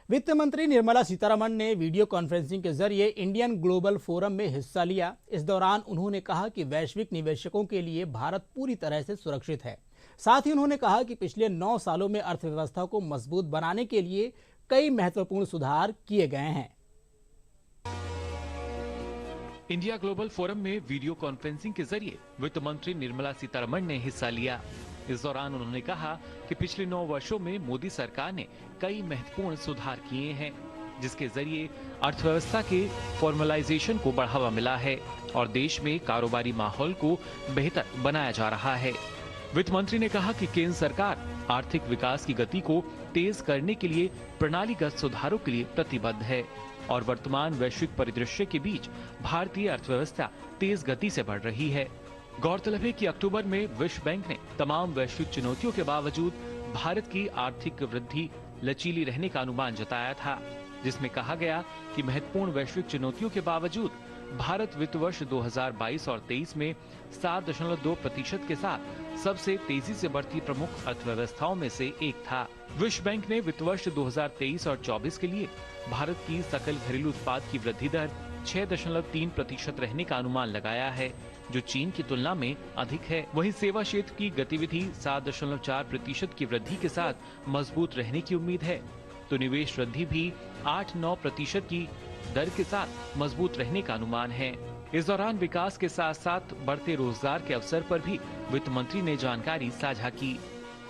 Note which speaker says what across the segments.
Speaker 1: वित्त मंत्री निर्मला सीतारमण ने वीडियो कॉन्फ्रेंसिंग के जरिए इंडियन ग्लोबल फोरम में हिस्सा लिया। इस दौरान उन्होंने कहा कि वैश्विक निवेशकों के लिए भारत पूरी तरह से सुरक्षित है। साथ ही उन्होंने कहा कि पिछले 9 सालों में अर्थव्यवस्था को मजबूत बनाने के लिए कई महत्वपूर्ण सुधार किए गए हैं।
Speaker 2: इंडिया ग्लोबल फोरम में वीडियो कॉन्फ्रेंसिंग के जरिए वित्त मंत्री निर्मला सीतारमण ने हिस्सा लिया। इस दौरान उन्होंने कहा कि पिछले 9 वर्षों में मोदी सरकार ने कई महत्वपूर्ण सुधार किए हैं, जिसके जरिए अर्थव्यवस्था के फॉर्मलाइजेशन को बढ़ावा मिला है और देश में कारोबारी माहौल को बेहतर बनाया जा रहा है। वित्त मंत्री ने कहा कि केंद्र सरकार आर्थिक विकास की गति को तेज करने के लिए प्रणालीगत सुधारों के लिए प्रतिबद्ध है और वर्तमान वैश्विक परिदृश्य के बीच भारतीय अर्थव्यवस्था तेज गति से बढ़ रही है। गौरतलब है कि अक्टूबर में विश्व बैंक ने तमाम वैश्विक चुनौतियों के बावजूद भारत की आर्थिक वृद्धि लचीली रहने का अनुमान जताया था, जिसमें कहा गया कि महत्वपूर्ण वैश्विक चुनौतियों के बावजूद भारत वित्त वर्ष 2022 और 23 में 7.2% के साथ सबसे तेजी से बढ़ती प्रमुख अर्थव्यवस्थाओं में से एक था। विश्व बैंक ने वित्त वर्ष 2023 और 24 के लिए भारत की सकल घरेलू उत्पाद की वृद्धि दर 6.3% रहने का अनुमान लगाया है, जो चीन की तुलना में अधिक है। वहीं सेवा क्षेत्र की गतिविधि 7.4% की वृद्धि के साथ मजबूत रहने की उम्मीद है, तो निवेश वृद्धि भी 8-9% की दर के साथ मजबूत रहने का अनुमान है। इस दौरान विकास के साथ साथ बढ़ते रोजगार के अवसर पर भी वित्त मंत्री ने जानकारी साझा की।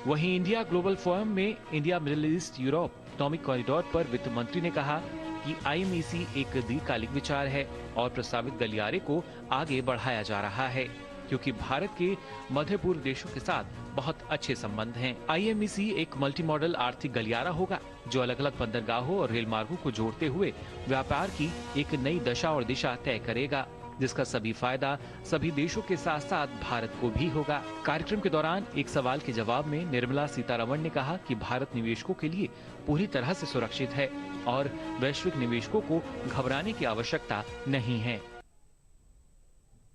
Speaker 2: वहीं इंडिया ग्लोबल फोरम में India middle east Europe economic corridor पर वित्त मंत्री ने कहा कि IMEC एक दीर्घकालिक विचार है और प्रस्तावित गलियारे को आगे बढ़ाया जा रहा है, क्योंकि भारत के मध्य पूर्व देशों के साथ बहुत अच्छे संबंध हैं। IMEC एक मल्टी मॉडल आर्थिक गलियारा होगा जो अलग अलग बंदरगाहों और रेल मार्गों को जोड़ते हुए व्यापार की एक नई दशा और दिशा तय करेगा, जिसका सभी फायदा सभी देशों के साथ साथ भारत को भी होगा। कार्यक्रम के दौरान एक सवाल के जवाब में निर्मला सीतारमण ने कहा कि भारत निवेशकों के लिए पूरी तरह से सुरक्षित है और वैश्विक निवेशकों को घबराने की आवश्यकता नहीं है।